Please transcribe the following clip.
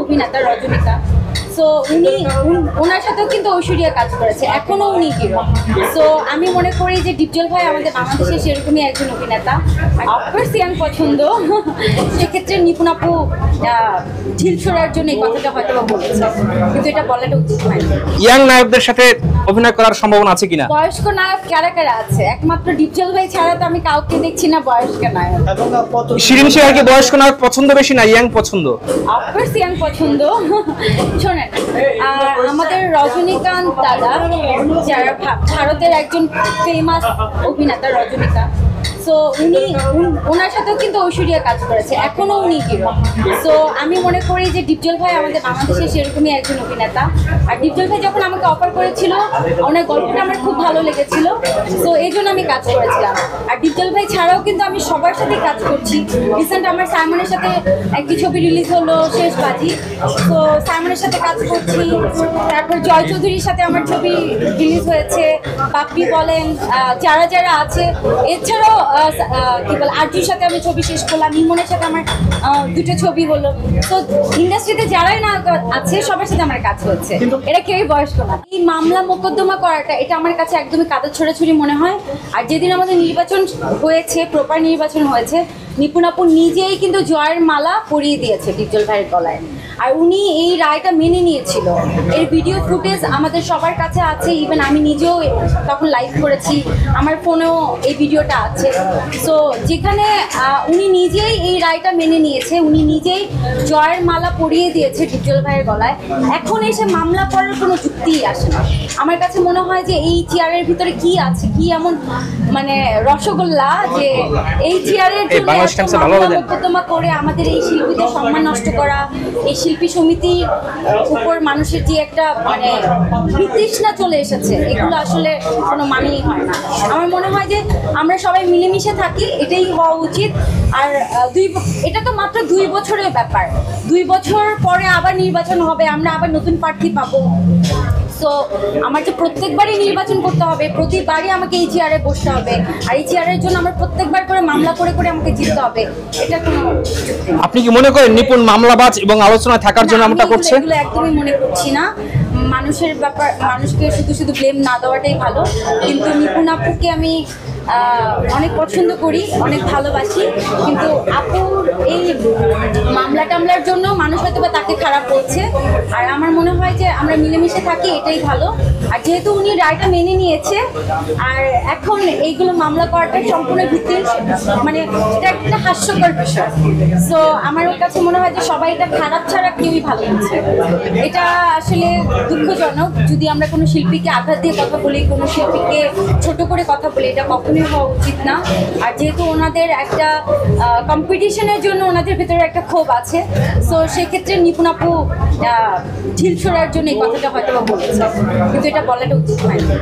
অভিনেতা রজনীকা। সো ওনার সাথেও কিন্তু ঐশ্বরিয়া কাজ করেছে, এখনো উনি হিরো। সো আমি মনে করি যে ডিপজল ভাই আমাদের বাংলাদেশে সেরকমই একজন অভিনেতা। আর অফকোর্স ইয়াং পছন্দ, সেক্ষেত্রে নিপুণ আপু ঢিল ছোড়ার জন্য এই কথাটা হয়তো বলেছে, কিন্তু এটা বলাটা উচিত হয়নি। ইয়াং নায়কদের সাথে অভিনয় করার সম্ভাবনা আছে কিনা? বয়স্ক নায়ক কারা কারা আছে? একমাত্র ডিপজল ভাই ছাড়া তো আমি কাউকে দেখছি না বয়স্ক নায়ক। শিরিন শেয়ার কি বয়স্ক নায়ক পছন্দ বেশি না ইয়াং পছন্দ? অফকোর্স ইয়াং পছন্দ। শোনেন, আমাদের রজনীকান্ত দাদা যারা ভারতের একজন ফেমাস অভিনেতা রজনীকা। সো ওনার সাথেও কিন্তু ঐশ্বরিয়া কাজ করেছে, এখনো উনি হিরো। সো আমি মনে করি যে ডিপজল ভাই আমাদের বাংলাদেশে সেরকমই একজন অভিনেতা। আর ডিপজল ভাই যখন আমাকে অফার করেছিল, ওনার গল্পটা আমার খুব ভালো লেগেছিল, সো এই জন্য আমি কাজ করেছিলাম। আর ডিপজল ভাই ছাড়াও কিন্তু আমি সবার সাথে কাজ করছি। রিসেন্ট আমার সাইমনের সাথে একটি ছবি রিলিজ হলো, শেষ বাজি। তো সাইমনের সাথে কাজ করছি, তারপর জয় চৌধুরীর সাথে আমার ছবি রিলিজ হয়েছে, পাপ্পি বলেন, যারা যারা আছে। এছাড়াও কি বলে আরজুর সাথে আমি ছবি শেষ করলাম, ইমনের সাথে আমার দুটো ছবি হলো। তো ইন্ডাস্ট্রিতে যারাই না আছে সবার সাথে আমার কাজ হচ্ছে, এটা কেউই বয়স্ক না। এই মামলা মোকদ্দমা করাটা এটা আমার কাছে একদমই কাদা ছোড়াছুড়ি মনে হয়। আর যেদিন আমাদের নির্বাচন হয়েছে, প্রপার নির্বাচন হয়েছে, নিপুণ আপু নিজেই কিন্তু জয়ের মালা পরিয়ে দিয়েছে ডিপজল ভাইয়ের গলায়। আর উনি এই রায়টা মেনে নিয়েছিল। এর ভিডিও ফুটেজ আমাদের সবার কাছে আছে, ইভেন আমি নিজেও তখন লাইভ করেছি, আমার ফোনেও এই ভিডিওটা আছে। সো যেখানে উনি নিজেই এই রায়টা মেনে নিয়েছে, উনি নিজেই জয়ের মালা পরিয়ে দিয়েছে ডিপজল ভাইয়ের গলায়, এখন এসে মামলা করার কোনো যুক্তিই আসে না। আমার কাছে মনে হয় যে এই চেয়ারের ভিতরে কি আছে, কি এমন মানে রসগোল্লা যে এই চেয়ারের জন্য মোকদ্দমা করে আমাদের এই শিল্পীদের সম্মান নষ্ট করা, এই শিল্পী সমিতির উপর মানুষের যে একটা মানে বিতৃষ্ণা চলে এসেছে, এগুলো আসলে কোনো মানেই হয় না। আমার মনে হয় যে আমরা সবাই মিলেমিশে থাকি, এটাই হওয়া উচিত। আর এটা তো মাত্র 2 বছরের ব্যাপার, 2 বছর পরে আবার নির্বাচন হবে, আমরা আবার নতুন প্রার্থী পাবো। সো আমার যে প্রত্যেকবারই নির্বাচন করতে হবে, প্রতিবারই আমাকে এই চেয়ারে বসতে হবে, আর এই চেয়ারের জন্য আমার প্রত্যেকবার করে মামলা করে করে আমাকে জিততে হবে, এটা কোনো। আপনি কি মনে করেন নিপুণ মামলাবাজ এবং আলোচনায় থাকার জন্য এমনটা করছে? এগুলো একদমই মনে করছি না। মানুষের ব্যাপার, মানুষকে শুধু শুধু ব্লেম না দেওয়াটাই ভালো। কিন্তু নিপুণ আপুকে আমি অনেক পছন্দ করি, অনেক ভালোবাসি, কিন্তু আপুর এই মামলা টামলার জন্য মানুষ হয়তো বা তাকে খারাপ বলছে। আর আমার মনে হয় যে আমরা মিলেমিশে থাকি, এটাই ভালো। আর যেহেতু উনি রায়টা মেনে নিয়েছে, আর এখন এইগুলো মামলা করাটা সম্পূর্ণ ভিত্তির মানে এটা একটা হাস্যকর বিষয়। সো আমার কাছে মনে হয় যে সবাই এটা খারাপ ছাড়া কেউই ভালো হচ্ছে। এটা আসলে দুঃখজনক যদি আমরা কোনো শিল্পীকে আঘাত দিয়ে কথা বলি, কোনো শিল্পীকে ছোট করে কথা বলি, এটা কখনোই হওয়া উচিত না। আর যেহেতু ওনাদের একটা কম্পিটিশনের জন্য ওনাদের ভেতরে একটা ক্ষোভ আছে, সো সেক্ষেত্রে নিপুণ আপু ঢিল ছোড়ার জন্য এই কথাটা হয়তো বলেছে, কিন্তু এটা বলাটা উচিত হয়নি।